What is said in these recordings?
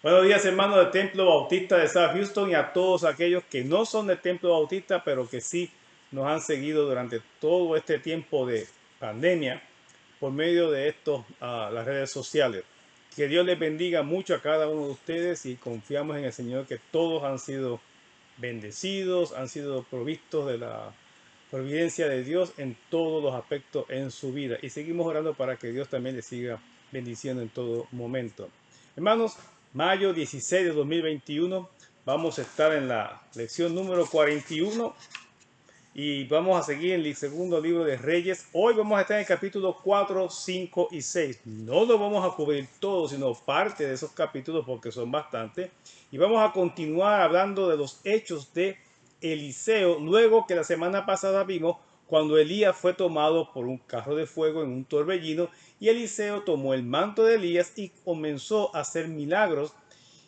Buenos días, hermanos del Templo Bautista de South Houston y a todos aquellos que no son del Templo Bautista, pero que sí nos han seguido durante todo este tiempo de pandemia por medio de las redes sociales. Que Dios les bendiga mucho a cada uno de ustedes y confiamos en el Señor que todos han sido bendecidos, han sido provistos de la providencia de Dios en todos los aspectos en su vida. Y seguimos orando para que Dios también les siga bendiciendo en todo momento. Hermanos, mayo 16 de 2021, vamos a estar en la lección número 41 y vamos a seguir en el segundo libro de Reyes. Hoy vamos a estar en el capítulo 4, 5 y 6. No lo vamos a cubrir todo, sino parte de esos capítulos porque son bastantes. Y vamos a continuar hablando de los hechos de Eliseo, luego que la semana pasada vimos cuando Elías fue tomado por un carro de fuego en un torbellino y Eliseo tomó el manto de Elías y comenzó a hacer milagros.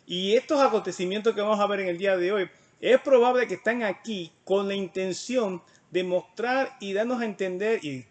Y estos acontecimientos que vamos a ver en el día de hoy, es probable que están aquí con la intención de mostrar y darnos a entender y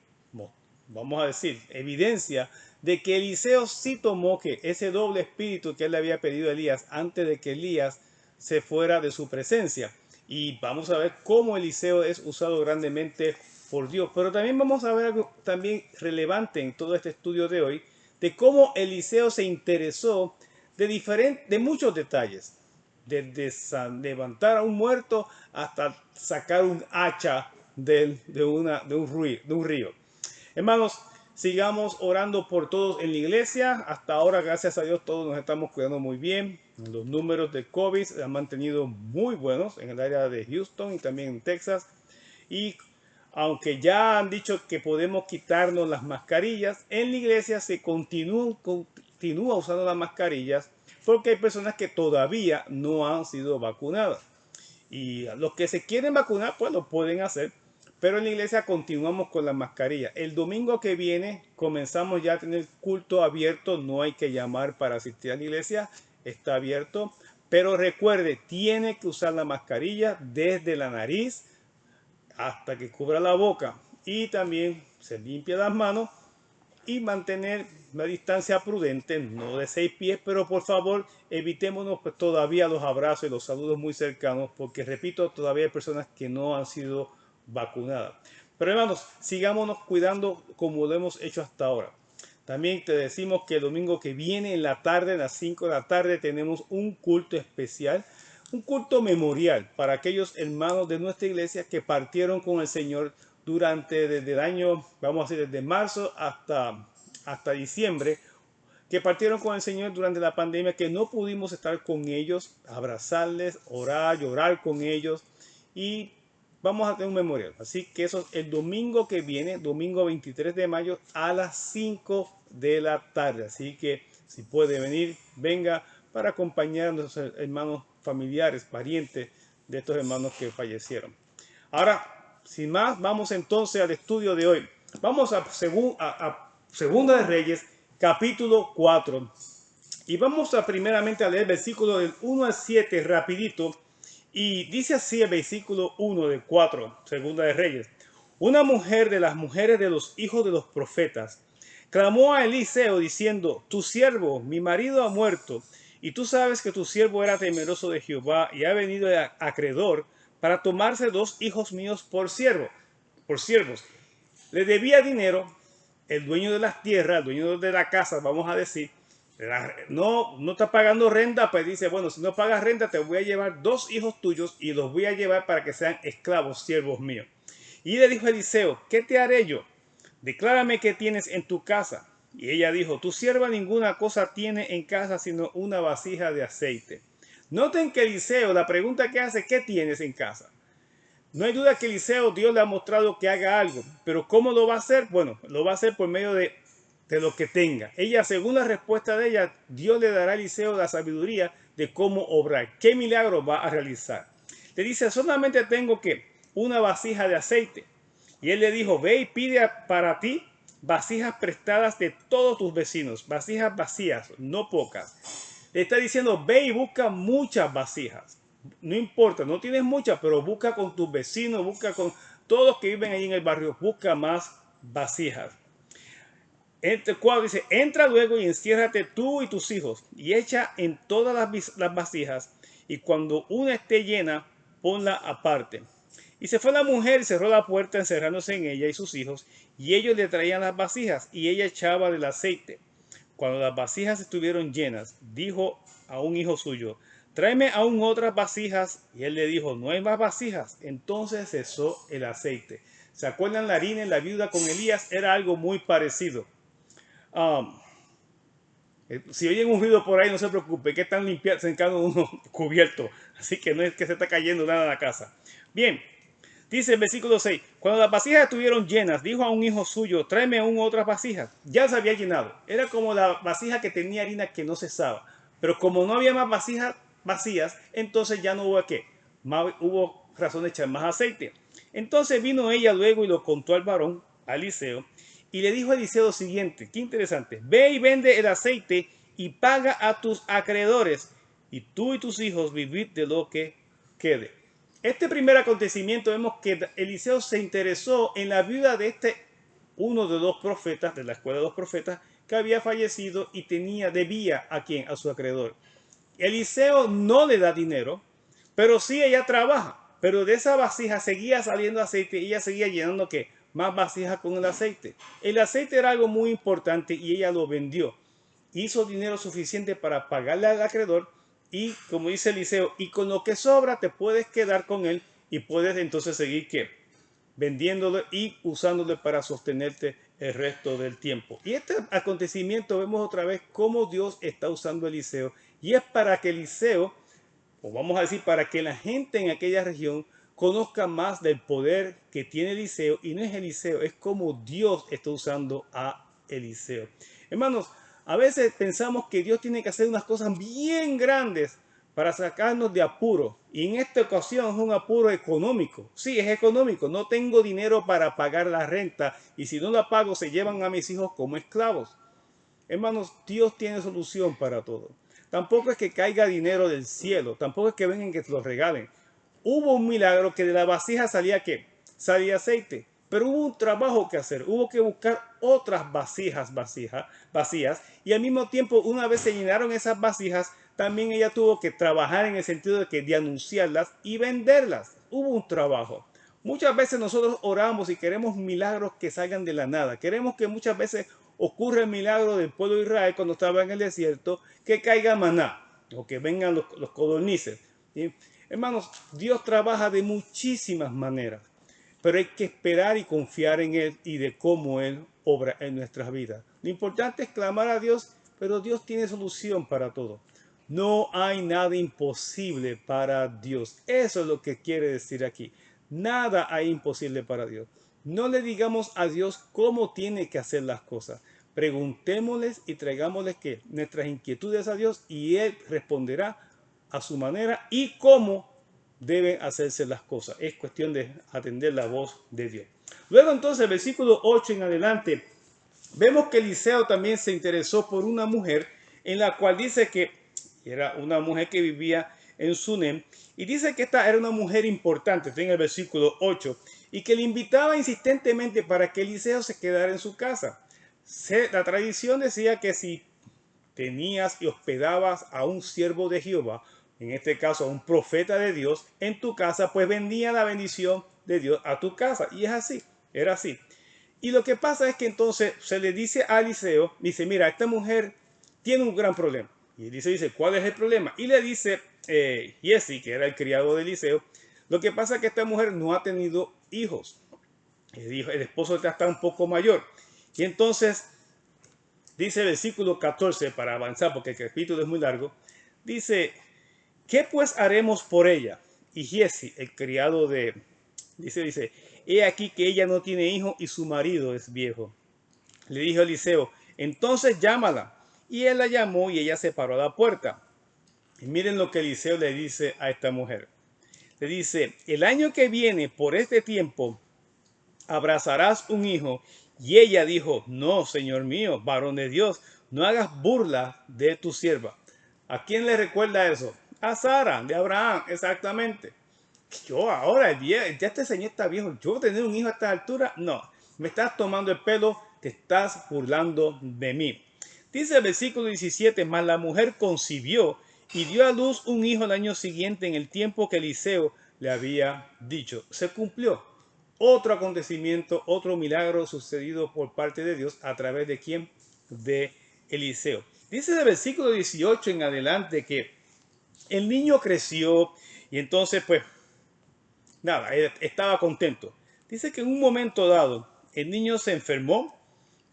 vamos a decir, evidencia de que Eliseo sí tomó que ese doble espíritu que él le había pedido a Elías antes de que Elías se fuera de su presencia. Y vamos a ver cómo Eliseo es usado grandemente por Dios. Pero también vamos a ver algo también relevante en todo este estudio de hoy, de cómo Eliseo se interesó de muchos detalles, desde levantar a un muerto hasta sacar un hacha de un río. Hermanos, sigamos orando por todos en la iglesia. Hasta ahora, gracias a Dios, todos nos estamos cuidando muy bien. Los números de COVID se han mantenido muy buenos en el área de Houston y también en Texas. Y aunque ya han dicho que podemos quitarnos las mascarillas, en la iglesia se continúa usando las mascarillas porque hay personas que todavía no han sido vacunadas. Y los que se quieren vacunar, pues lo pueden hacer. Pero en la iglesia continuamos con la mascarilla. El domingo que viene comenzamos ya a tener culto abierto. No hay que llamar para asistir a la iglesia. Está abierto. Pero recuerde, tiene que usar la mascarilla desde la nariz hasta que cubra la boca. Y también se limpia las manos y mantener una distancia prudente, no de 6 pies, pero por favor evitémonos pues, todavía los abrazos y los saludos muy cercanos, porque repito, todavía hay personas que no han sido vacunadas. Pero hermanos, sigámonos cuidando como lo hemos hecho hasta ahora. También te decimos que el domingo que viene en la tarde, a las 5 de la tarde, tenemos un culto especial, un culto memorial para aquellos hermanos de nuestra iglesia que partieron con el Señor desde el año, vamos a decir, desde marzo hasta diciembre, que partieron con el Señor durante la pandemia, que no pudimos estar con ellos, abrazarles, orar, llorar con ellos y vamos a tener un memorial. Así que eso es el domingo que viene, domingo 23 de mayo a las 5 de la tarde. Así que si puede venir, venga para acompañar a nuestros hermanos familiares, parientes de estos hermanos que fallecieron. Ahora, sin más, vamos entonces al estudio de hoy. Vamos a Segunda de Reyes, capítulo 4. Y vamos a primeramente a leer el versículo del 1 al 7 rapidito. Y dice así el versículo 1 del 4, Segunda de Reyes. Una mujer de las mujeres de los hijos de los profetas clamó a Eliseo diciendo, tu siervo, mi marido ha muerto, y tú sabes que tu siervo era temeroso de Jehová y ha venido acreedor para tomarse 2 hijos míos por siervos. Le debía dinero el dueño de las tierras, el dueño de la casa, vamos a decir, no está pagando renta, pues dice, bueno, si no pagas renta, te voy a llevar 2 hijos tuyos y los voy a llevar para que sean esclavos, siervos míos. Y le dijo a Eliseo, ¿qué te haré yo? Declárame qué tienes en tu casa. Y ella dijo, tu sierva ninguna cosa tiene en casa sino una vasija de aceite. Noten que Eliseo, la pregunta que hace, ¿qué tienes en casa? No hay duda que Eliseo, Dios le ha mostrado que haga algo, pero ¿cómo lo va a hacer? Bueno, lo va a hacer por medio de lo que tenga. Ella, según la respuesta de ella, Dios le dará a Eliseo la sabiduría de cómo obrar, qué milagro va a realizar. Le dice, solamente tengo que una vasija de aceite. Y él le dijo, ve y pide para ti vasijas prestadas de todos tus vecinos, vasijas vacías, no pocas. Le está diciendo, ve y busca muchas vasijas. No importa, no tienes muchas, pero busca con tus vecinos, busca con todos los que viven ahí en el barrio, busca más vasijas. Entre cuatro dice, entra luego y enciérrate tú y tus hijos y echa en todas las vasijas y cuando una esté llena, ponla aparte. Y se fue la mujer y cerró la puerta encerrándose en ella y sus hijos y ellos le traían las vasijas y ella echaba del aceite. Cuando las vasijas estuvieron llenas, dijo a un hijo suyo, tráeme aún otras vasijas. Y él le dijo, no hay más vasijas. Entonces cesó el aceite. ¿Se acuerdan la harina en la viuda con Elías? Era algo muy parecido. Um, si oyen un ruido por ahí, no se preocupe, que están limpiando, secando uno cubierto. Así que no es que se está cayendo nada en la casa. Bien, dice el versículo 6, cuando las vasijas estuvieron llenas, dijo a un hijo suyo, tráeme aún otras vasijas. Ya se había llenado. Era como la vasija que tenía harina que no cesaba. Pero como no había más vasijas vacías, entonces ya no hubo qué. Hubo razón de echar más aceite. Entonces vino ella luego y lo contó al varón, a Eliseo, y le dijo a Eliseo lo siguiente, qué interesante, ve y vende el aceite y paga a tus acreedores, y tú y tus hijos vivid de lo que quede. Este primer acontecimiento vemos que Eliseo se interesó en la viuda de uno de los profetas, de la escuela de los profetas, que había fallecido y debía a quién, a su acreedor. Eliseo no le da dinero, pero sí ella trabaja. Pero de esa vasija seguía saliendo aceite y ella seguía llenando ¿qué? Más vasijas con el aceite. El aceite era algo muy importante y ella lo vendió. Hizo dinero suficiente para pagarle al acreedor y, como dice Eliseo, y con lo que sobra te puedes quedar con él y puedes entonces seguir ¿qué? Vendiéndolo y usándolo para sostenerte el resto del tiempo. Y este acontecimiento vemos otra vez cómo Dios está usando a Eliseo y es para que Eliseo, o vamos a decir, para que la gente en aquella región conozca más del poder que tiene Eliseo, y no es Eliseo, es como Dios está usando a Eliseo. Hermanos, a veces pensamos que Dios tiene que hacer unas cosas bien grandes para sacarnos de apuro, y en esta ocasión es un apuro económico. Sí, es económico, no tengo dinero para pagar la renta, y si no la pago se llevan a mis hijos como esclavos. Hermanos, Dios tiene solución para todo. Tampoco es que caiga dinero del cielo, tampoco es que vengan que te lo regalen. Hubo un milagro que de la vasija salía ¿qué? Salía aceite, pero hubo un trabajo que hacer, hubo que buscar otras vacías y al mismo tiempo una vez se llenaron esas vasijas, también ella tuvo que trabajar en el sentido de anunciarlas y venderlas. Hubo un trabajo. Muchas veces nosotros oramos y queremos milagros que salgan de la nada. Queremos que muchas veces ocurra el milagro del pueblo de Israel cuando estaba en el desierto, que caiga maná o que vengan los codornices. ¿Sí? Hermanos, Dios trabaja de muchísimas maneras, pero hay que esperar y confiar en Él y de cómo Él obra en nuestras vidas. Lo importante es clamar a Dios, pero Dios tiene solución para todo. No hay nada imposible para Dios. Eso es lo que quiere decir aquí. Nada hay imposible para Dios. No le digamos a Dios cómo tiene que hacer las cosas. Preguntémosles y traigámosles que nuestras inquietudes a Dios y Él responderá a su manera y cómo deben hacerse las cosas. Es cuestión de atender la voz de Dios. Luego entonces, versículo 8 en adelante, vemos que Eliseo también se interesó por una mujer en la cual dice que era una mujer que vivía en Sunem y dice que esta era una mujer importante, está en el versículo 8, y que le invitaba insistentemente para que Eliseo se quedara en su casa. La tradición decía que si tenías y hospedabas a un siervo de Jehová, en este caso a un profeta de Dios, en tu casa, pues venía la bendición de Dios a tu casa. Y es así, era así. Y lo que pasa es que entonces se le dice a Eliseo, dice, mira, esta mujer tiene un gran problema. Y Eliseo dice, ¿cuál es el problema? Y le dice Giezi, que era el criado de Eliseo, lo que pasa es que esta mujer no ha tenido hijos. El esposo ya está un poco mayor. Y entonces dice el versículo 14, para avanzar, porque el capítulo es muy largo, dice, ¿qué pues haremos por ella? Y Giezi, el criado dice, he aquí que ella no tiene hijo y su marido es viejo. Le dijo Eliseo, entonces llámala. Y él la llamó y ella se paró a la puerta. Y miren lo que Eliseo le dice a esta mujer. Le dice, el año que viene, por este tiempo, abrazarás un hijo. Y ella dijo, no, Señor mío, varón de Dios, no hagas burla de tu sierva. ¿A quién le recuerda eso? A Sara, de Abraham, exactamente. Yo ahora, ya este señor está viejo, yo tener un hijo a esta altura, no. Me estás tomando el pelo, te estás burlando de mí. Dice el versículo 17, mas la mujer concibió y dio a luz un hijo el año siguiente en el tiempo que Eliseo le había dicho. Se cumplió otro acontecimiento, otro milagro sucedido por parte de Dios a través de quién? De Eliseo. Dice del versículo 18 en adelante que el niño creció y entonces pues nada, estaba contento. Dice que en un momento dado el niño se enfermó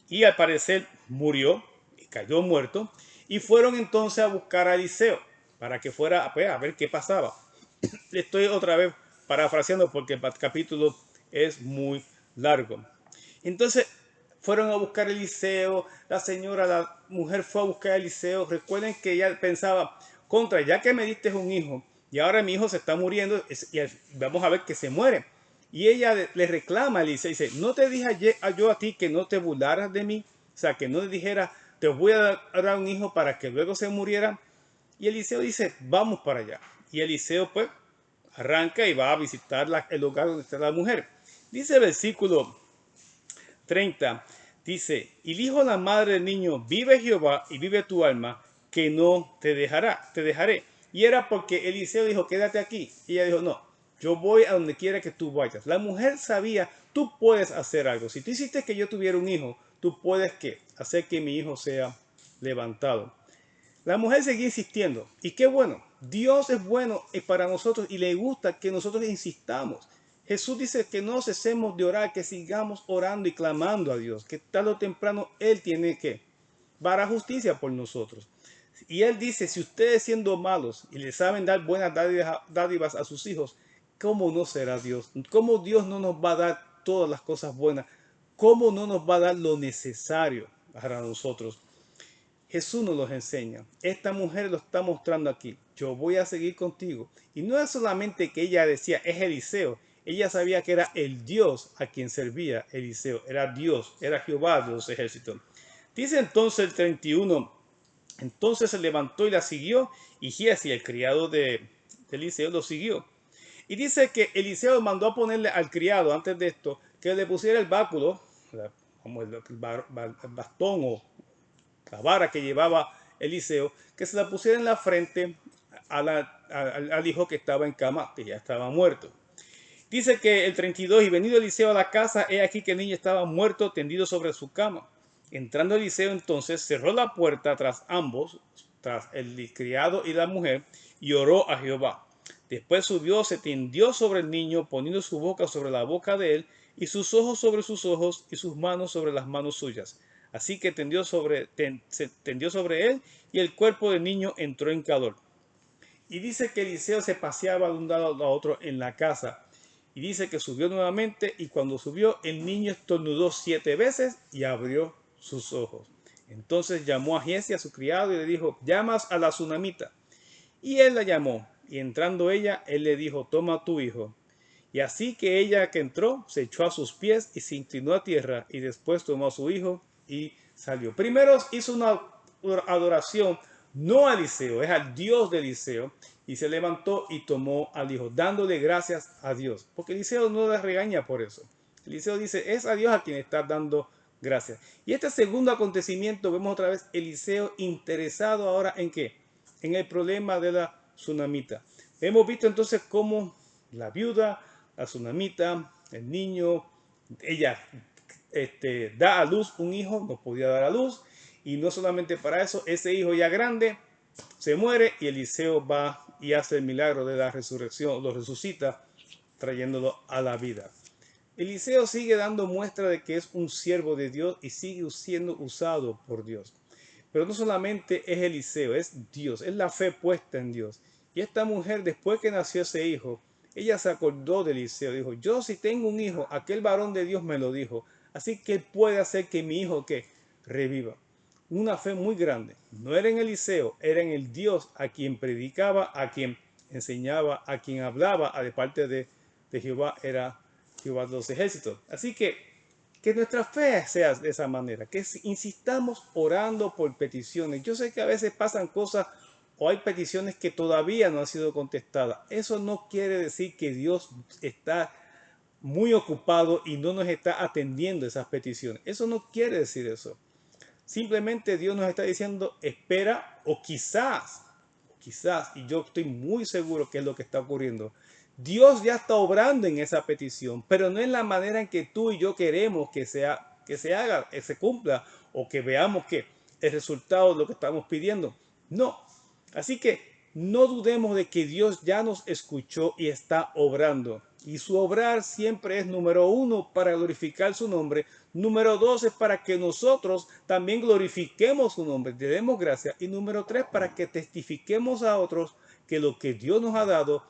y al parecer murió y cayó muerto y fueron entonces a buscar a Eliseo para que fuera pues, a ver qué pasaba. Le estoy otra vez parafraseando porque el capítulo es muy largo. Entonces fueron a buscar a Eliseo, la mujer fue a buscar a Eliseo. Recuerden que ella pensaba, contra, ya que me diste un hijo y ahora mi hijo se está muriendo y vamos a ver que se muere. Y ella le reclama a Eliseo y dice, ¿no te dije yo a ti que no te burlaras de mí? O sea, que no le dijera, te voy a dar un hijo para que luego se muriera. Y Eliseo dice, vamos para allá. Y Eliseo pues arranca y va a visitar el lugar donde está la mujer. Dice el versículo 30, dice, y dijo la madre del niño, vive Jehová y vive tu alma, que no te dejaré. Y era porque Eliseo dijo, quédate aquí. Y ella dijo, no, yo voy a donde quiera que tú vayas. La mujer sabía, tú puedes hacer algo. Si tú hiciste que yo tuviera un hijo, tú puedes ¿qué? Hacer que mi hijo sea levantado. La mujer seguía insistiendo. Y qué bueno, Dios es bueno para nosotros y le gusta que nosotros insistamos. Jesús dice que no cesemos de orar, que sigamos orando y clamando a Dios, que tarde o temprano Él tiene que dar justicia por nosotros. Y Él dice, si ustedes siendo malos y le saben dar buenas dádivas a sus hijos, ¿cómo no será Dios? ¿Cómo Dios no nos va a dar todas las cosas buenas? ¿Cómo no nos va a dar lo necesario para nosotros? Jesús nos los enseña. Esta mujer lo está mostrando aquí. Yo voy a seguir contigo. Y no es solamente que ella decía, es Eliseo. Ella sabía que era el Dios a quien servía Eliseo. Era Dios, era Jehová de los ejércitos. Dice entonces el 31. Entonces se levantó y la siguió. Y Giesi, el criado de Eliseo, lo siguió. Y dice que Eliseo mandó a ponerle al criado, antes de esto, que le pusiera el báculo, como el bastón o la vara que llevaba Eliseo, que se la pusiera en la frente al hijo que estaba en cama, que ya estaba muerto. Dice que el 32, y venido Eliseo a la casa, he aquí que el niño estaba muerto, tendido sobre su cama. Entrando Eliseo entonces cerró la puerta tras ambos, tras el criado y la mujer, y oró a Jehová. Después subió, se tendió sobre el niño, poniendo su boca sobre la boca de él, y sus ojos sobre sus ojos, y sus manos sobre las manos suyas. Así que se tendió sobre él, y el cuerpo del niño entró en calor. Y dice que Eliseo se paseaba de un lado a otro en la casa. Y dice que subió nuevamente, y cuando subió, el niño estornudó 7 veces y abrió sus ojos. Entonces llamó a Giesi, a su criado, y le dijo, llamas a la tsunamita. Y él la llamó, y entrando ella, él le dijo, toma tu hijo. Y así que ella que entró, se echó a sus pies y se inclinó a tierra, y después tomó a su hijo y salió. Primero hizo una adoración, no a Eliseo, es al Dios de Eliseo, y se levantó y tomó al hijo, dándole gracias a Dios. Porque Eliseo no le regaña por eso. Eliseo dice, es a Dios a quien está dando gracias. Y este segundo acontecimiento, vemos otra vez Eliseo interesado ahora en ¿qué? En el problema de la tsunamita. Hemos visto entonces cómo la viuda, la tsunamita, el niño, ella da a luz un hijo, no podía dar a luz, y no solamente para eso, ese hijo ya grande se muere y Eliseo va y hace el milagro de la resurrección, lo resucita trayéndolo a la vida. Eliseo sigue dando muestra de que es un siervo de Dios y sigue siendo usado por Dios. Pero no solamente es Eliseo, es Dios, es la fe puesta en Dios. Y esta mujer, después que nació ese hijo, ella se acordó de Eliseo, dijo, yo si tengo un hijo, aquel varón de Dios me lo dijo, así que él puede hacer que mi hijo que reviva. Una fe muy grande. No era en Eliseo, era en el Dios a quien predicaba, a quien enseñaba, a quien hablaba, de parte de Jehová, era Jehová de los ejércitos. Así que nuestra fe sea de esa manera, que insistamos orando por peticiones. Yo sé que a veces pasan cosas o hay peticiones que todavía no han sido contestadas. Eso no quiere decir que Dios está muy ocupado y no nos está atendiendo esas peticiones. Eso no quiere decir eso. Simplemente Dios nos está diciendo, espera, o quizás, y yo estoy muy seguro que es lo que está ocurriendo. Dios ya está obrando en esa petición, pero no en la manera en que tú y yo queremos que se haga, que se cumpla, o que veamos que el resultado de lo que estamos pidiendo. No. Así que no dudemos de que Dios ya nos escuchó y está obrando. Y su obrar siempre es, número uno, para glorificar su nombre. Número dos, es para que nosotros también glorifiquemos su nombre, le demos gracias. Y número tres, para que testifiquemos a otros que lo que Dios nos ha dado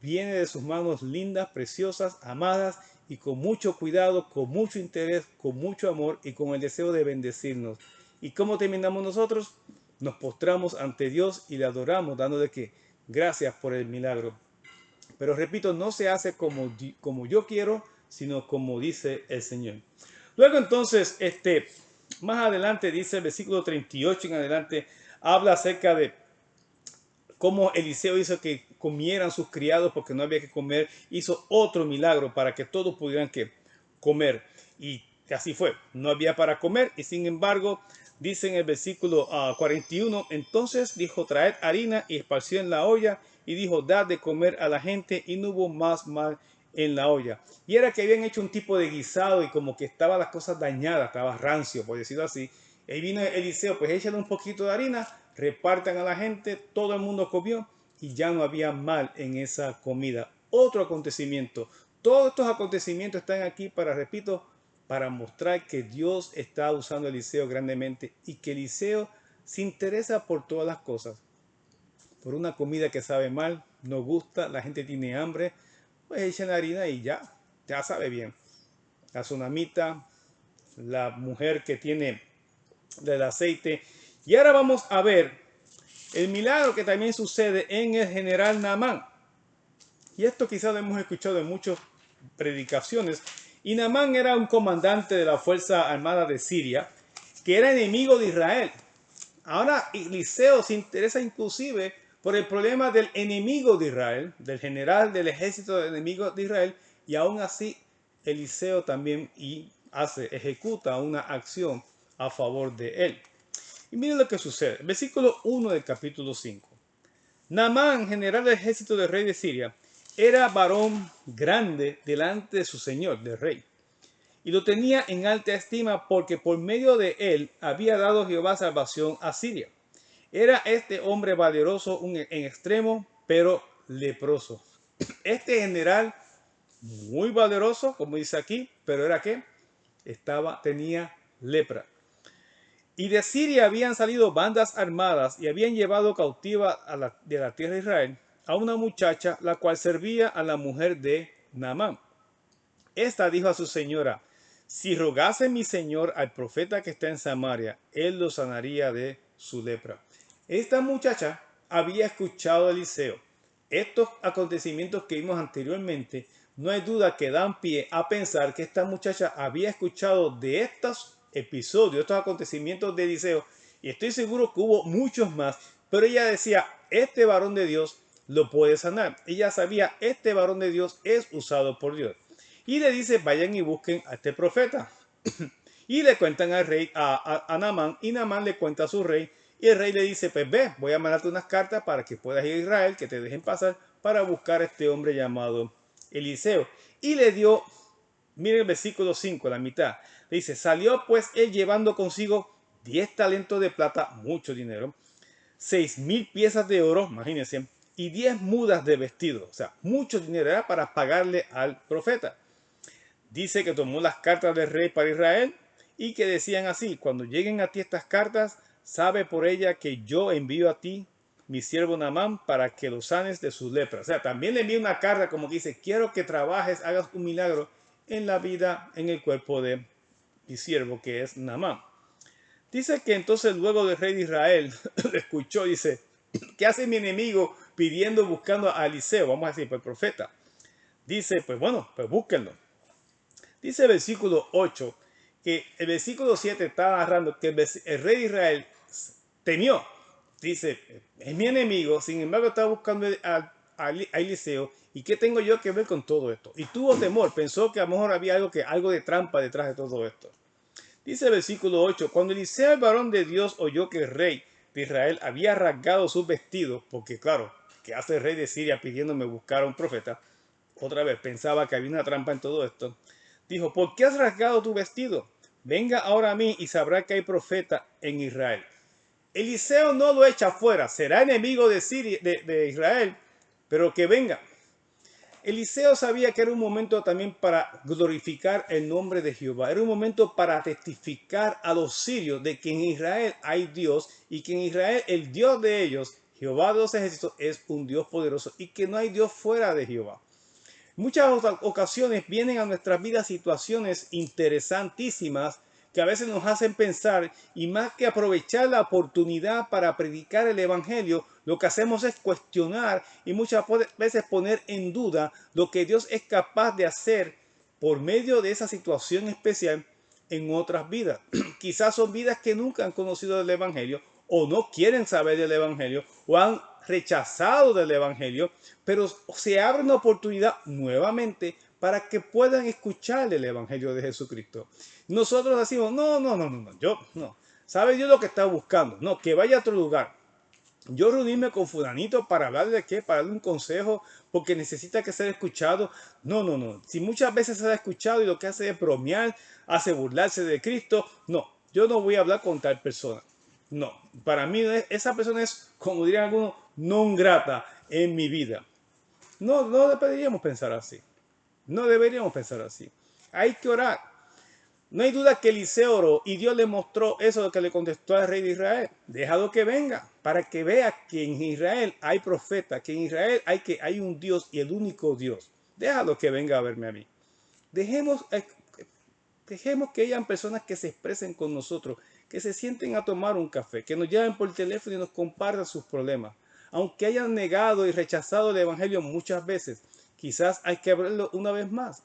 viene de sus manos lindas, preciosas, amadas, y con mucho cuidado, con mucho interés, con mucho amor y con el deseo de bendecirnos. ¿Y cómo terminamos nosotros? Nos postramos ante Dios y le adoramos, dándole que gracias por el milagro. Pero repito, no se hace como yo quiero, sino como dice el Señor. Luego entonces, más adelante dice el versículo 38 en adelante, habla acerca de cómo Eliseo hizo que comieran sus criados porque no había que comer. Hizo otro milagro para que todos pudieran comer. Y así fue, no había para comer. Y sin embargo, dice en el versículo 41, entonces dijo, traed harina y esparció en la olla. Y dijo, dad de comer a la gente. Y no hubo más mal en la olla. Y era que habían hecho un tipo de guisado y como que estaban las cosas dañadas, estaba rancio, por decirlo así. Y vino Eliseo, pues échale un poquito de harina, repartan a la gente, todo el mundo comió y ya no había mal en esa comida. Otro acontecimiento. Todos estos acontecimientos están aquí para, repito, para mostrar que Dios está usando a Eliseo grandemente y que Eliseo se interesa por todas las cosas. Por una comida que sabe mal, no gusta, la gente tiene hambre, pues echan la harina y ya sabe bien. La tsunamita, la mujer que tiene del aceite. Y ahora vamos a ver el milagro que también sucede en el general Naamán. Y esto quizás lo hemos escuchado en muchas predicaciones. Y Naamán era un comandante de la Fuerza Armada de Siria, que era enemigo de Israel. Ahora Eliseo se interesa inclusive por el problema del enemigo de Israel, del general del ejército del enemigo de Israel, y aún así Eliseo también ejecuta una acción a favor de él. Y miren lo que sucede. Versículo 1 del capítulo 5. Naamán, general del ejército del rey de Siria, era varón grande delante de su señor, del rey, y lo tenía en alta estima porque por medio de él había dado Jehová salvación a Siria. Era este hombre valeroso en extremo, pero leproso. Este general, muy valeroso, como dice aquí, pero era que tenía lepra. Y de Siria habían salido bandas armadas y habían llevado cautiva de la tierra de Israel a una muchacha, la cual servía a la mujer de Naamán. Esta dijo a su señora, si rogase mi señor al profeta que está en Samaria, él lo sanaría de su lepra. Esta muchacha había escuchado a Eliseo. Estos acontecimientos que vimos anteriormente, no hay duda que dan pie a pensar que esta muchacha había escuchado de estos episodios, estos acontecimientos de Eliseo, y estoy seguro que hubo muchos más, pero ella decía, este varón de Dios lo puede sanar. Ella sabía, este varón de Dios es usado por Dios. Y le dice, vayan y busquen a este profeta. Y le cuentan al rey, a Naamán, y Naamán le cuenta a su rey, y el rey le dice, pues ve, voy a mandarte unas cartas para que puedas ir a Israel, que te dejen pasar, para buscar a este hombre llamado Eliseo. Y le dio, miren el versículo 5, la mitad, le dice, salió pues él llevando consigo 10 talentos de plata, mucho dinero, 6,000 piezas de oro, imagínense, y 10 mudas de vestido, o sea, mucho dinero era para pagarle al profeta. Dice que tomó las cartas del rey para Israel y que decían así, cuando lleguen a ti estas cartas, sabe por ella que yo envío a ti mi siervo Naamán para que lo sanes de sus lepras. O sea, también le envía una carta como que dice, quiero que trabajes, hagas un milagro en la vida, en el cuerpo de mi siervo que es Naamán. Dice que entonces luego el rey de Israel le escuchó, dice, ¿qué hace mi enemigo pidiendo, buscando a Eliseo? Vamos a decir, pues profeta. Dice, pues bueno, pues búsquenlo. Dice el versículo 8 que el versículo 7 está narrando que el rey de Israel temió. Dice, es mi enemigo, sin embargo está buscando a Eliseo, ¿y qué tengo yo que ver con todo esto? Y tuvo temor, pensó que a lo mejor había algo de trampa detrás de todo esto. Dice el versículo 8, cuando Eliseo, el varón de Dios, oyó que el rey de Israel había rasgado sus vestidos, porque claro, ¿qué hace el rey de Siria pidiéndome buscar a un profeta? Otra vez pensaba que había una trampa en todo esto. Dijo, ¿por qué has rasgado tu vestido? Venga ahora a mí y sabrá que hay profeta en Israel. Eliseo no lo echa fuera, será enemigo de, Siria, de Israel, pero que venga. Eliseo sabía que era un momento también para glorificar el nombre de Jehová. Era un momento para testificar a los sirios de que en Israel hay Dios y que en Israel el Dios de ellos, Jehová de los ejércitos, es un Dios poderoso y que no hay Dios fuera de Jehová. Muchas ocasiones vienen a nuestras vidas situaciones interesantísimas que a veces nos hacen pensar, y más que aprovechar la oportunidad para predicar el evangelio, lo que hacemos es cuestionar y muchas veces poner en duda lo que Dios es capaz de hacer por medio de esa situación especial en otras vidas. Quizás son vidas que nunca han conocido el evangelio o no quieren saber del evangelio o han rechazado del evangelio, pero se abre una oportunidad nuevamente para que puedan escuchar el evangelio de Jesucristo. Nosotros decimos, yo no. ¿Sabe Dios lo que está buscando? No, que vaya a otro lugar. Yo reunirme con fulanito para hablarle de qué, para darle un consejo, porque necesita que ser escuchado. No. Si muchas veces se ha escuchado y lo que hace es bromear, hace burlarse de Cristo, no, yo no voy a hablar con tal persona. No, para mí esa persona es, como dirían algunos, non grata en mi vida. No deberíamos pensar así. No deberíamos pensar así. Hay que orar. No hay duda que Eliseo oró y Dios le mostró eso que le contestó al rey de Israel. Déjalo que venga para que vea que en Israel hay profeta, que en Israel hay un Dios y el único Dios. Déjalo que venga a verme a mí. Dejemos, dejemos que hayan personas que se expresen con nosotros, que se sienten a tomar un café, que nos llamen por teléfono y nos compartan sus problemas. Aunque hayan negado y rechazado el evangelio muchas veces, quizás hay que abrirlo una vez más.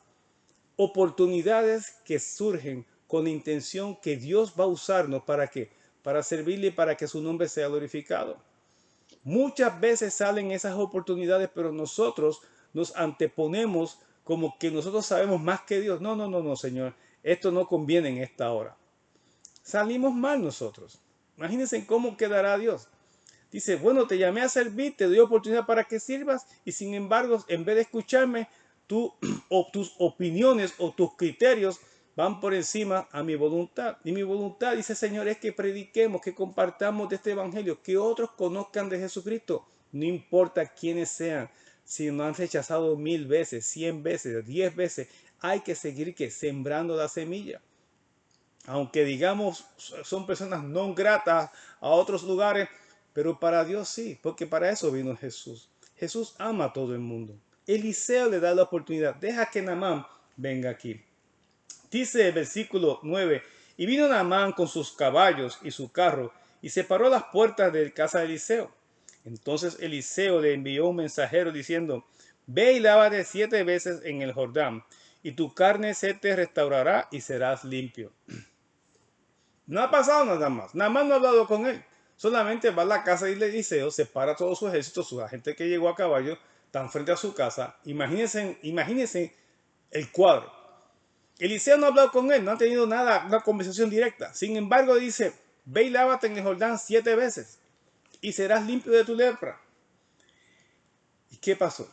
Oportunidades que surgen con la intención que Dios va a usarnos para qué, para servirle y para que su nombre sea glorificado. Muchas veces salen esas oportunidades, pero nosotros nos anteponemos como que nosotros sabemos más que Dios. No, Señor, esto no conviene en esta hora. Salimos mal nosotros. Imagínense cómo quedará Dios. Dice, bueno, te llamé a servir, te doy oportunidad para que sirvas y sin embargo, en vez de escucharme, tú o tus opiniones o tus criterios van por encima a mi voluntad. Y mi voluntad, dice el Señor, es que prediquemos, que compartamos de este evangelio, que otros conozcan de Jesucristo. No importa quiénes sean, si nos han rechazado 1000 veces, 100 veces, 10 veces, hay que seguir sembrando la semilla. Aunque digamos son personas no gratas a otros lugares, pero para Dios sí, porque para eso vino Jesús. Jesús ama a todo el mundo. Eliseo le da la oportunidad, deja que Naamán venga aquí. Dice el versículo 9, y vino Naamán con sus caballos y su carro, y se paró a las puertas de casa de Eliseo. Entonces Eliseo le envió un mensajero diciendo, ve y lávate 7 veces en el Jordán, y tu carne se te restaurará y serás limpio. No ha pasado nada más. Nada más no ha hablado con él. Solamente va a la casa de Eliseo, separa todo su ejército, su gente que llegó a caballo, están frente a su casa. Imagínense el cuadro. Eliseo no ha hablado con él, no ha tenido nada, una conversación directa. Sin embargo, dice, ve y lávate en el Jordán 7 veces y serás limpio de tu lepra. ¿Y qué pasó?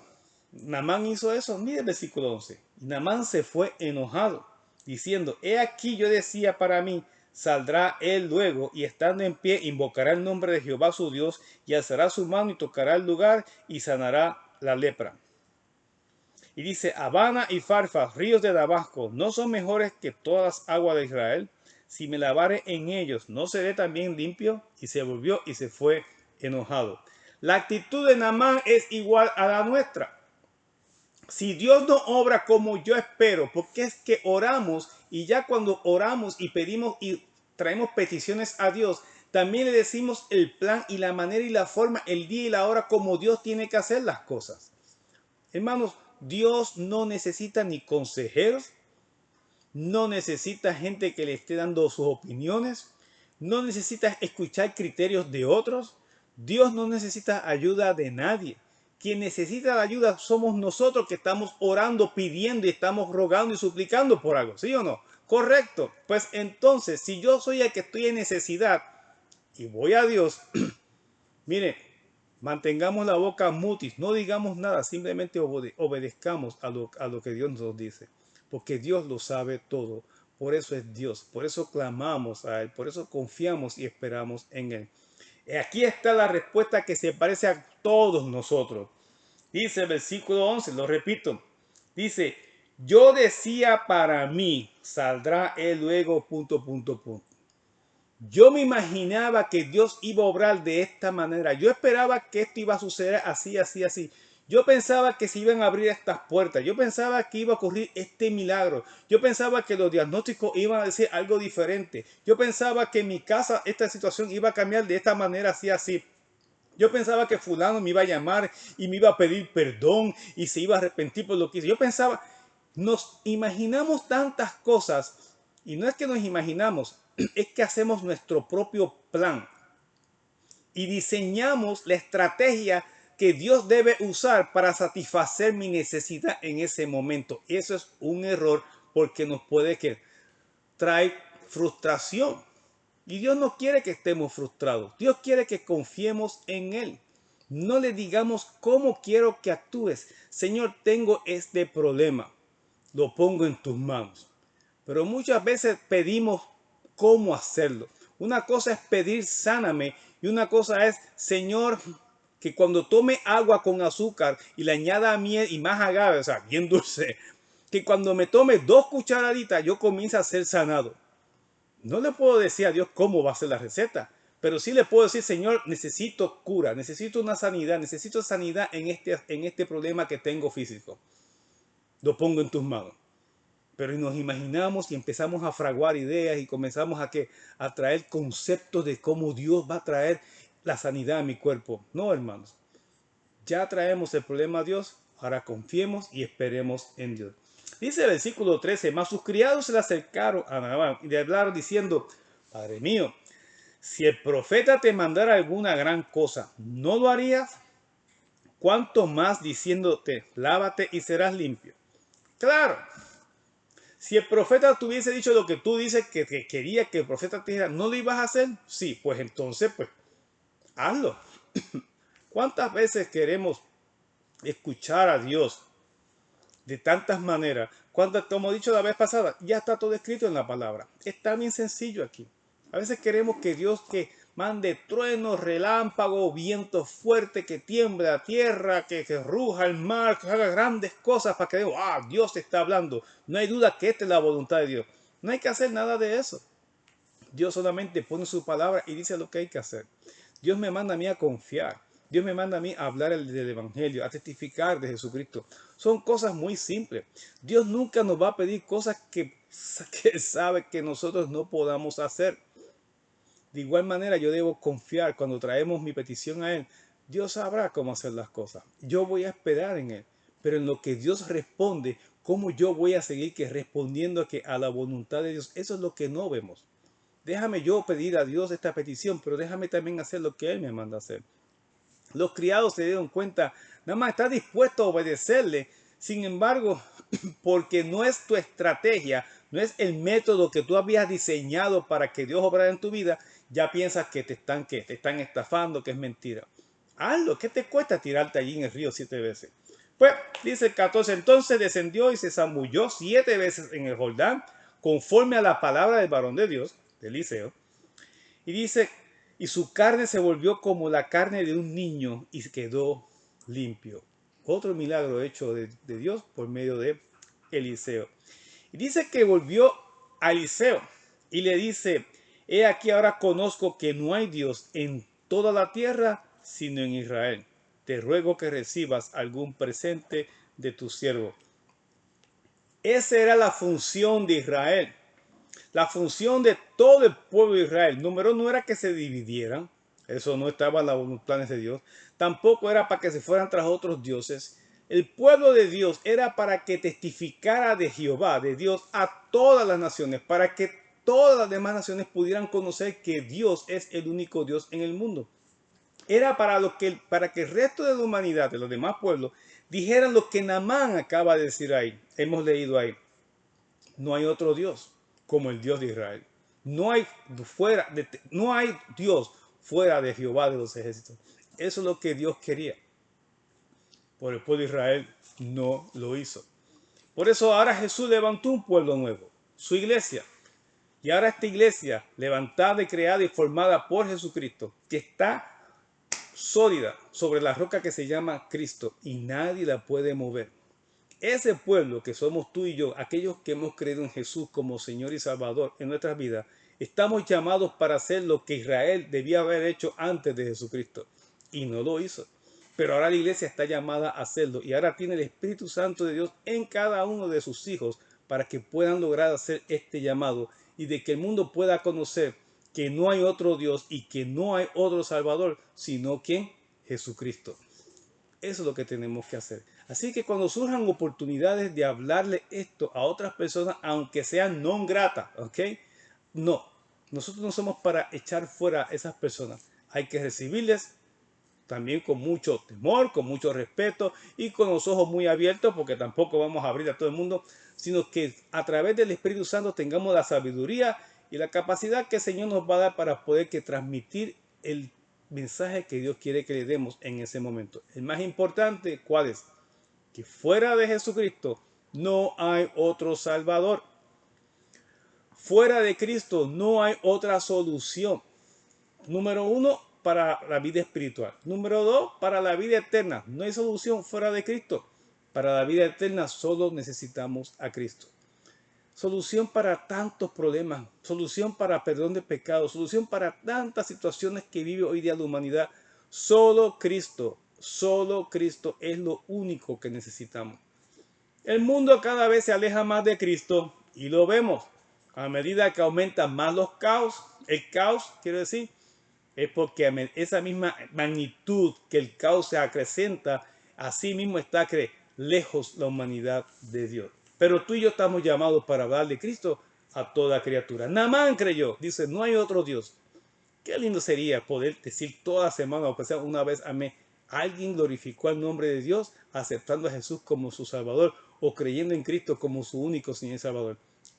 Naamán hizo eso. Mire el versículo 11. Y Naamán se fue enojado, diciendo, he aquí yo decía para mí, saldrá él luego y estando en pie invocará el nombre de Jehová su Dios y alzará su mano y tocará el lugar y sanará la lepra. Y dice, Habana y Farfas, ríos de Damasco, ¿no son mejores que todas las aguas de Israel? Si me lavare en ellos, ¿no seré también limpio? Y se volvió y se fue enojado. La actitud de Naamán es igual a la nuestra. Si Dios no obra como yo espero, porque es que oramos y ya cuando oramos y pedimos y traemos peticiones a Dios, también le decimos el plan y la manera y la forma, el día y la hora como Dios tiene que hacer las cosas. Hermanos, Dios no necesita ni consejeros, no necesita gente que le esté dando sus opiniones, no necesita escuchar criterios de otros. Dios no necesita ayuda de nadie. Quien necesita la ayuda somos nosotros que estamos orando, pidiendo y estamos rogando y suplicando por algo, ¿sí o no? Correcto. Pues entonces, si yo soy el que estoy en necesidad y voy a Dios, mire, mantengamos la boca mutis, no digamos nada, simplemente obedezcamos a lo que Dios nos dice, porque Dios lo sabe todo. Por eso es Dios, por eso clamamos a Él, por eso confiamos y esperamos en Él. Aquí está la respuesta que se parece a todos nosotros. Dice el versículo 11, lo repito. Dice, yo decía para mí, saldrá él luego, punto, punto, punto. Yo me imaginaba que Dios iba a obrar de esta manera. Yo esperaba que esto iba a suceder así, así, así. Yo pensaba que se iban a abrir estas puertas. Yo pensaba que iba a ocurrir este milagro. Yo pensaba que los diagnósticos iban a decir algo diferente. Yo pensaba que en mi casa esta situación iba a cambiar de esta manera, así, así. Yo pensaba que fulano me iba a llamar y me iba a pedir perdón y se iba a arrepentir por lo que hizo. Yo pensaba, nos imaginamos tantas cosas y no es que nos imaginamos, es que hacemos nuestro propio plan y diseñamos la estrategia que Dios debe usar para satisfacer mi necesidad en ese momento. Eso es un error porque nos puede traer frustración. Y Dios no quiere que estemos frustrados. Dios quiere que confiemos en Él. No le digamos cómo quiero que actúes. Señor, tengo este problema. Lo pongo en tus manos. Pero muchas veces pedimos cómo hacerlo. Una cosa es pedir sáname y una cosa es, Señor, que cuando tome agua con azúcar y le añada miel y más agave, o sea, bien dulce, que cuando me tome 2 cucharaditas yo comience a ser sanado. No le puedo decir a Dios cómo va a ser la receta, pero sí le puedo decir, Señor, necesito cura, necesito una sanidad, necesito sanidad en este problema que tengo físico. Lo pongo en tus manos. Pero nos imaginamos y empezamos a fraguar ideas y comenzamos a traer conceptos de cómo Dios va a traer la sanidad a mi cuerpo. No, hermanos. Ya traemos el problema a Dios, ahora confiemos y esperemos en Dios. Dice el versículo 13, mas sus criados se le acercaron a Naamán y le hablaron diciendo, Padre mío, si el profeta te mandara alguna gran cosa, ¿no lo harías? ¿Cuánto más diciéndote, lávate y serás limpio? Claro, si el profeta te hubiese dicho lo que tú dices que quería que el profeta te dijera, ¿no lo ibas a hacer? Sí, pues entonces, pues, hazlo. ¿Cuántas veces queremos escuchar a Dios de tantas maneras? Cuando, como he dicho la vez pasada, ya está todo escrito en la palabra. Está bien sencillo aquí. A veces queremos que Dios que mande truenos, relámpagos, viento fuerte, que tiemble la tierra, que ruja el mar, que haga grandes cosas para que diga, Dios está hablando. No hay duda que esta es la voluntad de Dios. No hay que hacer nada de eso. Dios solamente pone su palabra y dice lo que hay que hacer. Dios me manda a mí a confiar. Dios me manda a mí a hablar del Evangelio, a testificar de Jesucristo. Son cosas muy simples. Dios nunca nos va a pedir cosas que sabe que nosotros no podamos hacer. De igual manera yo debo confiar cuando traemos mi petición a Él. Dios sabrá cómo hacer las cosas. Yo voy a esperar en Él. Pero en lo que Dios responde, ¿cómo yo voy a seguir respondiendo a la voluntad de Dios? Eso es lo que no vemos. Déjame yo pedir a Dios esta petición, pero déjame también hacer lo que Él me manda hacer. Los criados se dieron cuenta, nada más está dispuesto a obedecerle. Sin embargo, porque no es tu estrategia, no es el método que tú habías diseñado para que Dios obrara en tu vida, ya piensas que te están estafando, que es mentira. Hazlo, ¿qué te cuesta tirarte allí en el río 7 veces? Pues, dice el 14, entonces descendió y se zambulló 7 veces en el Jordán, conforme a la palabra del varón de Dios, de Eliseo. Y dice, y su carne se volvió como la carne de un niño y quedó limpio. Otro milagro hecho de Dios por medio de Eliseo. Y dice que volvió a Eliseo y le dice, he aquí ahora conozco que no hay Dios en toda la tierra sino en Israel. Te ruego que recibas algún presente de tu siervo. Esa era la función de Israel. La función de todo el pueblo de Israel, número no era que se dividieran, eso no estaba en los planes de Dios, tampoco era para que se fueran tras otros dioses. El pueblo de Dios era para que testificara de Jehová, de Dios, a todas las naciones, para que todas las demás naciones pudieran conocer que Dios es el único Dios en el mundo. Era para que el resto de la humanidad, de los demás pueblos, dijeran lo que Naamán acaba de decir ahí. Hemos leído ahí. No hay otro Dios como el Dios de Israel. No hay Dios fuera de Jehová de los ejércitos. Eso es lo que Dios quería. Por el pueblo de Israel no lo hizo. Por eso ahora Jesús levantó un pueblo nuevo, su iglesia. Y ahora esta iglesia, levantada y creada y formada por Jesucristo, que está sólida sobre la roca que se llama Cristo y nadie la puede mover. Ese pueblo que somos tú y yo, aquellos que hemos creído en Jesús como Señor y Salvador en nuestras vidas, estamos llamados para hacer lo que Israel debía haber hecho antes de Jesucristo y no lo hizo. Pero ahora la iglesia está llamada a hacerlo y ahora tiene el Espíritu Santo de Dios en cada uno de sus hijos para que puedan lograr hacer este llamado y de que el mundo pueda conocer que no hay otro Dios y que no hay otro Salvador, sino que Jesucristo. Eso es lo que tenemos que hacer. Así que cuando surjan oportunidades de hablarle esto a otras personas, aunque sean no gratas, ¿ok? No, nosotros no somos para echar fuera a esas personas. Hay que recibirles también con mucho temor, con mucho respeto y con los ojos muy abiertos, porque tampoco vamos a abrir a todo el mundo, sino que a través del Espíritu Santo tengamos la sabiduría y la capacidad que el Señor nos va a dar para poder transmitir el mensaje que Dios quiere que le demos en ese momento. El más importante, ¿cuál es? Que fuera de Jesucristo no hay otro Salvador. Fuera de Cristo no hay otra solución. Número uno, para la vida espiritual. Número dos, para la vida eterna. No hay solución fuera de Cristo. Para la vida eterna solo necesitamos a Cristo. Solución para tantos problemas, solución para perdón de pecados, solución para tantas situaciones que vive hoy día la humanidad. Solo Cristo es lo único que necesitamos. El mundo cada vez se aleja más de Cristo y lo vemos. A medida que aumentan más los caos, el caos, quiero decir, es porque esa misma magnitud que el caos se acrecenta, así mismo está lejos la humanidad de Dios. Pero tú y yo estamos llamados para hablar de Cristo a toda criatura. Naamán creyó, dice, no hay otro Dios. Qué lindo sería poder decir toda semana, o sea, una vez amén. Alguien glorificó el nombre de Dios aceptando a Jesús como su Salvador o creyendo en Cristo como su único Señor y Salvador.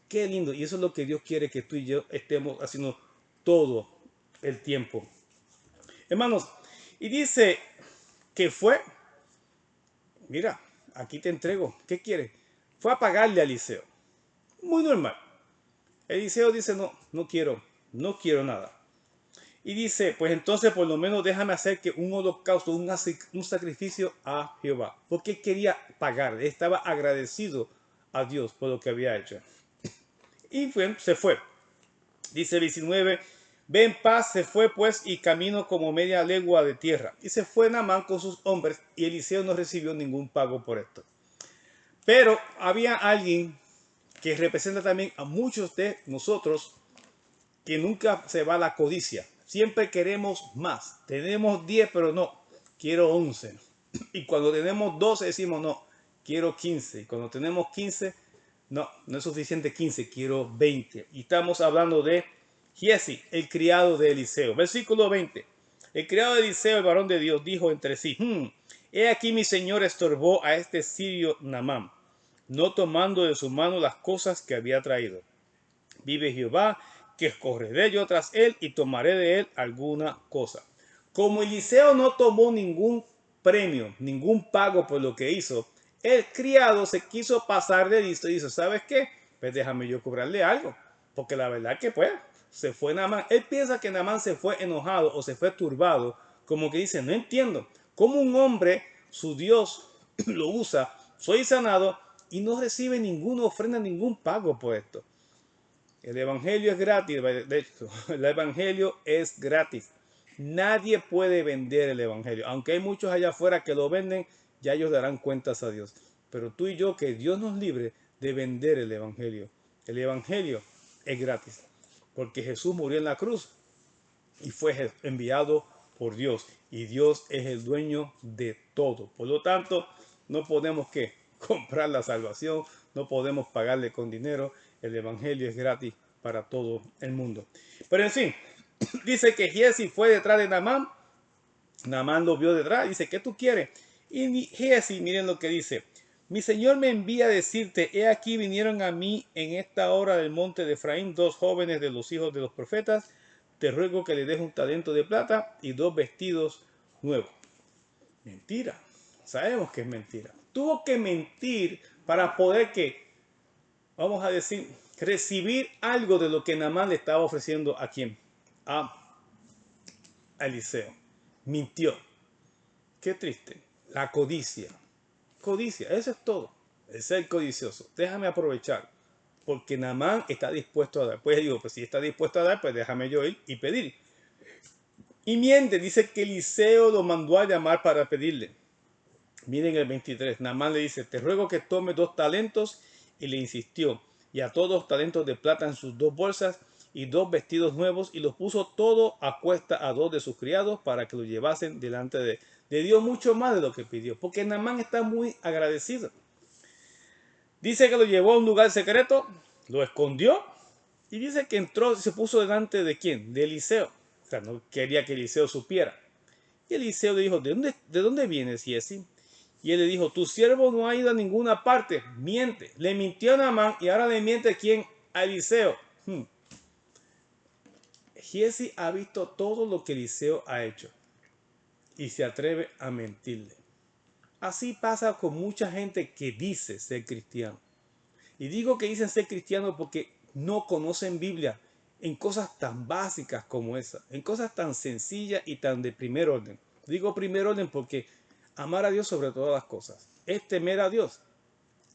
Qué lindo. Y eso es lo que Dios quiere que tú y yo estemos haciendo todo el tiempo. Hermanos, y dice que fue, mira, aquí te entrego, ¿qué quiere? Fue a pagarle a Eliseo. Muy normal. Eliseo dice, no quiero nada. Y dice, pues entonces por lo menos déjame hacer que un holocausto, un sacrificio a Jehová. Porque quería pagar, estaba agradecido a Dios por lo que había hecho. Y se fue. Dice 19, ve en paz, se fue pues y camino como media legua de tierra. Y se fue Naamán con sus hombres y Eliseo no recibió ningún pago por esto. Pero había alguien que representa también a muchos de nosotros que nunca se va la codicia. Siempre queremos más. Tenemos 10, pero no, quiero 11. Y cuando tenemos 12 decimos no, quiero 15. Y cuando tenemos 15, no es suficiente 15, quiero 20. Y estamos hablando de Giesi, el criado de Eliseo. Versículo 20. El criado de Eliseo, el varón de Dios, dijo entre sí, he aquí mi señor estorbó a este sirio Naamán, no tomando de su mano las cosas que había traído. Vive Jehová, que escorreré yo tras él y tomaré de él alguna cosa. Como Eliseo no tomó ningún premio, ningún pago por lo que hizo, el criado se quiso pasar de listo y dice, ¿sabes qué? Pues déjame yo cobrarle algo. Porque la verdad que pues se fue Naamán. Él piensa que Naamán se fue enojado o se fue turbado. Como que dice, no entiendo. ¿Cómo un hombre, su Dios, lo usa, soy sanado y no recibe ninguna ofrenda, ningún pago por esto? El evangelio es gratis, de hecho, el evangelio es gratis. Nadie puede vender el evangelio. Aunque hay muchos allá afuera que lo venden, ya ellos darán cuentas a Dios. Pero tú y yo, que Dios nos libre de vender el evangelio. El evangelio es gratis. Porque Jesús murió en la cruz y fue enviado por Dios. Y Dios es el dueño de todo. Por lo tanto, no podemos comprar la salvación, no podemos pagarle con dinero. El evangelio es gratis para todo el mundo. Pero en fin, dice que Giesi fue detrás de Naamán Naamán lo vio detrás, dice, ¿qué tú quieres? Y Giezi, miren lo que dice. Mi señor me envía a decirte, he aquí vinieron a mí en esta hora del monte de Efraín 2 jóvenes de los hijos de los profetas. Te ruego que le des un talento de plata y 2 vestidos nuevos. Mentira. Sabemos que es mentira. Tuvo que mentir para poder que, vamos a decir, recibir algo de lo que Naamán le estaba ofreciendo a quién. A Eliseo. Mintió. Qué triste. La codicia. Codicia, eso es todo. El ser codicioso. Déjame aprovechar. Porque Naamán está dispuesto a dar. Pues digo, pues si está dispuesto a dar, pues déjame yo ir y pedir. Y miente, dice que Eliseo lo mandó a llamar para pedirle. Miren el 23. Naamán le dice, te ruego que tome 2 talentos. Y le insistió. Y ató 2 talentos de plata en sus 2 bolsas y 2 vestidos nuevos. Y los puso todo a cuesta a 2 de sus criados para que lo llevasen delante de él. Le dio mucho más de lo que pidió. Porque Naamán está muy agradecido. Dice que lo llevó a un lugar secreto. Lo escondió. Y dice que entró y se puso delante de quién? De Eliseo. O sea, no quería que Eliseo supiera. Y Eliseo le dijo, ¿de dónde vienes, Giezi? Y él le dijo, tu siervo no ha ido a ninguna parte. Miente. Le mintió a Naamán y ahora le miente a quién? A Eliseo. Giezi ha visto todo lo que Eliseo ha hecho y se atreve a mentirle. Así pasa con mucha gente que dice ser cristiano. Y digo que dicen ser cristiano porque no conocen Biblia en cosas tan básicas como esa, en cosas tan sencillas y tan de primer orden. Digo primer orden porque amar a Dios sobre todas las cosas es temer a Dios,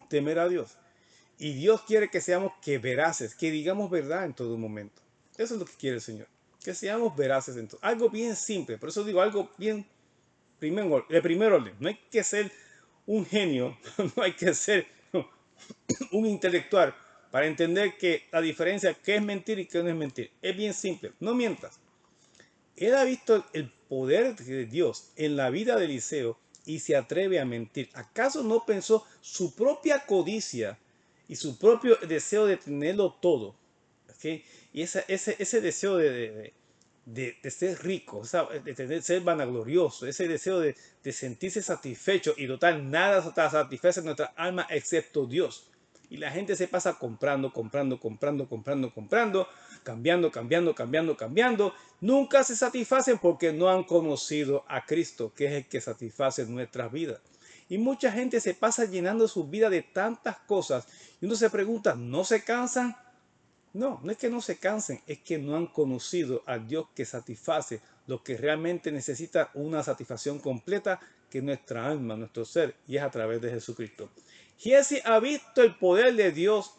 temer a Dios. Y Dios quiere que seamos veraces, que digamos verdad en todo momento. Eso es lo que quiere el Señor, que seamos veraces en todo. Algo bien simple, por eso digo algo bien de primer orden. No hay que ser un genio, no hay que ser un intelectual para entender que la diferencia qué es mentir y qué no es mentir. Es bien simple, no mientas. Él ha visto el poder de Dios en la vida de Eliseo y se atreve a mentir. ¿Acaso no pensó su propia codicia y su propio deseo de tenerlo todo? ¿Okay? Y ese deseo de ser rico, o sea, de ser vanaglorioso, ese deseo de sentirse satisfecho y total, nada satisface nuestra alma excepto Dios. Y la gente se pasa comprando, cambiando. Nunca se satisfacen porque no han conocido a Cristo, que es el que satisface nuestras vidas. Y mucha gente se pasa llenando su vida de tantas cosas y uno se pregunta, ¿no se cansan? No, no es que no se cansen, es que no han conocido al Dios que satisface lo que realmente necesita una satisfacción completa, que es nuestra alma, nuestro ser, y es a través de Jesucristo. Giezi ha visto el poder de Dios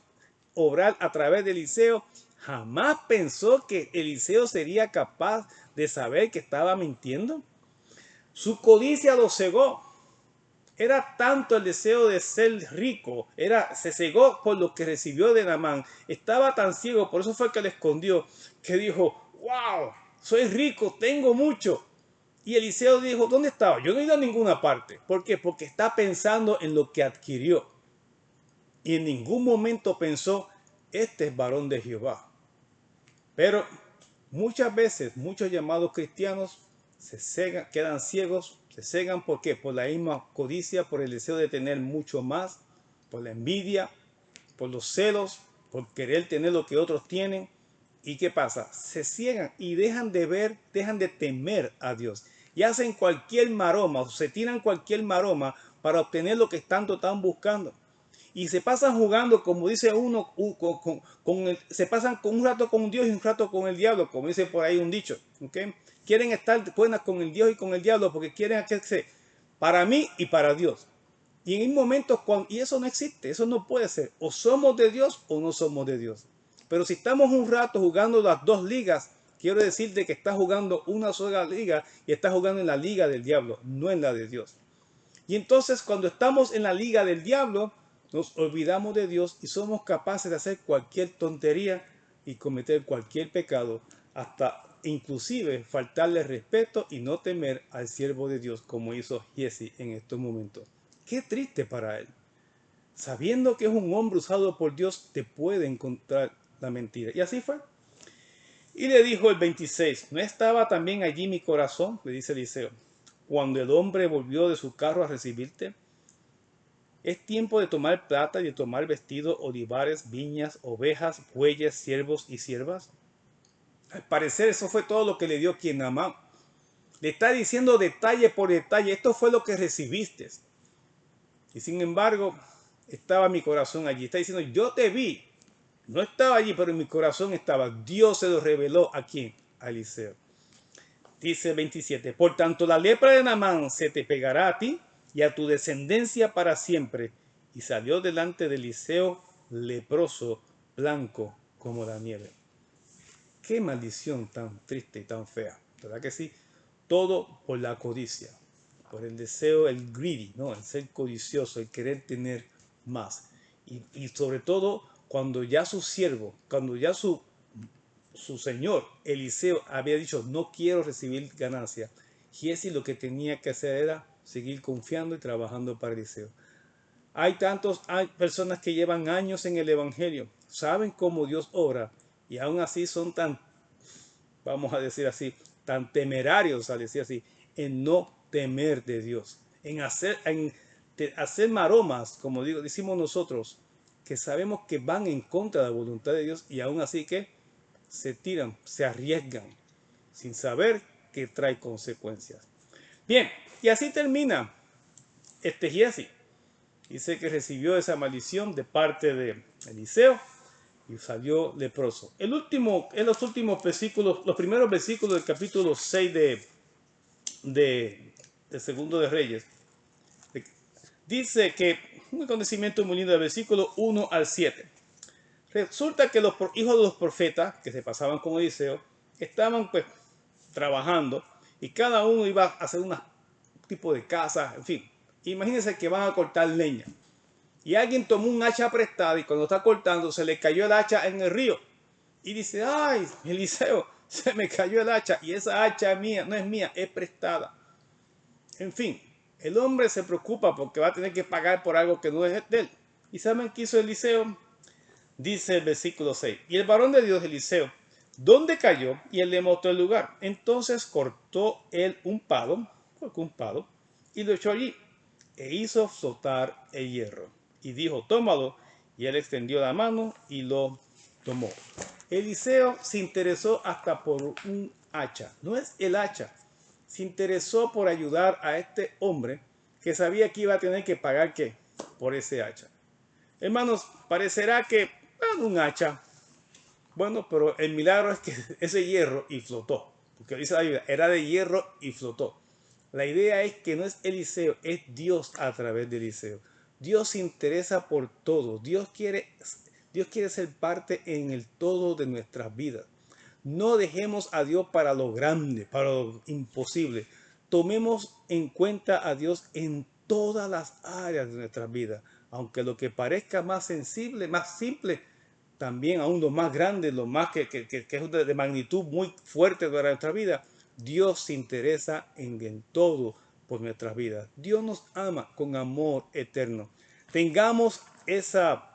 obrar a través de Eliseo. Jamás pensó que Eliseo sería capaz de saber que estaba mintiendo. Su codicia lo cegó. Era tanto el deseo de ser rico, se cegó por lo que recibió de Naamán. Estaba tan ciego, por eso fue que le escondió, que dijo, wow, soy rico, tengo mucho. Y Eliseo dijo, ¿dónde estaba? Yo no he ido a ninguna parte. ¿Por qué? Porque está pensando en lo que adquirió. Y en ningún momento pensó, este es varón de Jehová. Pero muchas veces, muchos llamados cristianos se cegan, quedan ciegos, se cegan ¿por qué? Por la misma codicia, por el deseo de tener mucho más, por la envidia, por los celos, por querer tener lo que otros tienen. ¿Y qué pasa? Se ciegan y dejan de ver, dejan de temer a Dios. Y hacen cualquier maroma, o se tiran cualquier maroma para obtener lo que tanto están buscando. Y se pasan jugando, como dice uno, se pasan con un rato con Dios y un rato con el diablo, como dice por ahí un dicho. ¿Okay? Quieren estar buenas con el Dios y con el diablo porque quieren hacerse para mí y para Dios. Y en un momento, y eso no existe, eso no puede ser. O somos de Dios o no somos de Dios. Pero si estamos un rato jugando las dos ligas, quiero decirte que estás jugando una sola liga y estás jugando en la liga del diablo, no en la de Dios. Y entonces cuando estamos en la liga del diablo, nos olvidamos de Dios y somos capaces de hacer cualquier tontería y cometer cualquier pecado, hasta inclusive faltarle respeto y no temer al siervo de Dios como hizo Giezi en estos momentos. Qué triste para él. Sabiendo que es un hombre usado por Dios, te puede encontrar la mentira. Y así fue. Y le dijo el 26, ¿no estaba también allí mi corazón? Le dice Eliseo. cuando el hombre volvió de su carro a recibirte? Es tiempo de tomar plata y de tomar vestido, olivares, viñas, ovejas, bueyes, siervos y siervas. Al parecer eso fue todo lo que le dio quien Naamán. Le está diciendo detalle por detalle, esto fue lo que recibiste. Y sin embargo, estaba mi corazón allí. Está diciendo, yo te vi. No estaba allí, pero en mi corazón estaba. Dios se lo reveló a quién, a Eliseo. Dice 27, por tanto la lepra de Naamán se te pegará a ti y a tu descendencia para siempre. Y salió delante de Eliseo leproso, blanco como la nieve. Qué maldición tan triste y tan fea, ¿verdad que sí? Todo por la codicia, por el deseo, el greedy, ¿no? El ser codicioso, el querer tener más. Y sobre todo cuando ya su siervo, cuando ya su señor Eliseo había dicho, no quiero recibir ganancia. Giesi lo que tenía que hacer era seguir confiando y trabajando para Eliseo. Hay personas que llevan años en el Evangelio, saben cómo Dios obra y aún así son tan, vamos a decir así, tan temerarios, a decir así, en no temer de Dios, en hacer maromas, como decimos nosotros, que sabemos que van en contra de la voluntad de Dios y aún así que se tiran, se arriesgan, sin saber que trae consecuencias. Bien, y así termina Giesi. Dice que recibió esa maldición de parte de Eliseo y salió leproso. En los últimos versículos, los primeros versículos del capítulo 6 de Segundo de Reyes, dice que un acontecimiento muy lindo del versículo 1 al 7. Resulta que los hijos de los profetas que se pasaban con Eliseo estaban pues trabajando y cada uno iba a hacer un tipo de casa, en fin. Imagínense que van a cortar leña y alguien tomó un hacha prestada y cuando está cortando se le cayó el hacha en el río y dice, ay, Eliseo, se me cayó el hacha y esa hacha es mía, no es mía, es prestada. En fin, el hombre se preocupa porque va a tener que pagar por algo que no es de él. ¿Y saben qué hizo Eliseo? Dice el versículo 6, y el varón de Dios Eliseo, ¿dónde cayó? Y él le mostró el lugar. Entonces cortó él un palo, y lo echó allí, e hizo flotar el hierro. Y dijo, tómalo, y él extendió la mano y lo tomó. Eliseo se interesó hasta por un hacha, no es el hacha, se interesó por ayudar a este hombre que sabía que iba a tener que pagar ¿qué? Por ese hacha. Hermanos, parecerá que un hacha. Bueno, pero el milagro es que ese hierro y flotó. Porque dice la Biblia, era de hierro y flotó. La idea es que no es Eliseo, es Dios a través de Eliseo. Dios se interesa por todo. Dios quiere ser parte en el todo de nuestras vidas. No dejemos a Dios para lo grande, para lo imposible. Tomemos en cuenta a Dios en todas las áreas de nuestras vidas. Aunque lo que parezca más sensible, más simple, también aún lo más grande, lo más que es de magnitud muy fuerte para nuestra vida, Dios se interesa en el todo por nuestras vidas. Dios nos ama con amor eterno. Tengamos esa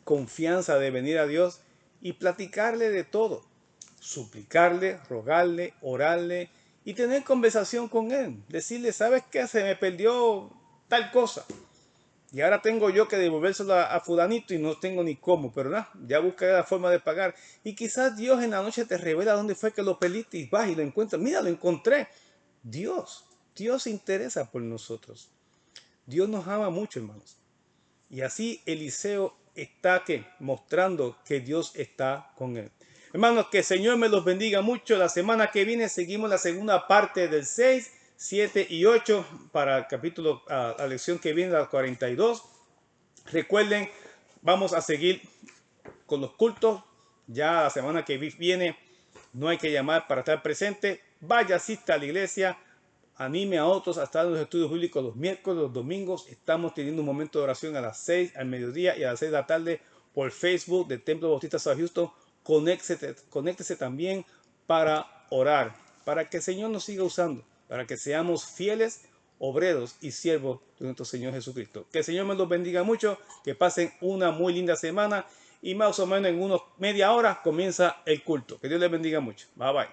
confianza de venir a Dios y platicarle de todo. Suplicarle, rogarle, orarle y tener conversación con Él. Decirle, ¿sabes qué? Se me perdió tal cosa. Y ahora tengo yo que devolvérselo a fulanito y no tengo ni cómo, pero nada, ya buscaré la forma de pagar. Y quizás Dios en la noche te revela dónde fue que lo perdiste y vas y lo encuentras. Mira, lo encontré. Dios se interesa por nosotros. Dios nos ama mucho, hermanos. Y así Eliseo está mostrando que Dios está con él. Hermanos, que el Señor me los bendiga mucho. La semana que viene seguimos la segunda parte del 6, 7 y 8 para el capítulo, la lección que viene, la 42. Recuerden, vamos a seguir con los cultos. Ya la semana que viene no hay que llamar para estar presente. Vaya, asista a la iglesia. Anime a otros a estar en los estudios bíblicos los miércoles, los domingos. Estamos teniendo un momento de oración a las 6 al mediodía y a las 6 de la tarde por Facebook del Templo Bautista South Houston. Conéctese también para orar, para que el Señor nos siga usando, para que seamos fieles, obreros y siervos de nuestro Señor Jesucristo. Que el Señor me los bendiga mucho, que pasen una muy linda semana y más o menos en unos media hora comienza el culto. Que Dios les bendiga mucho. Bye bye.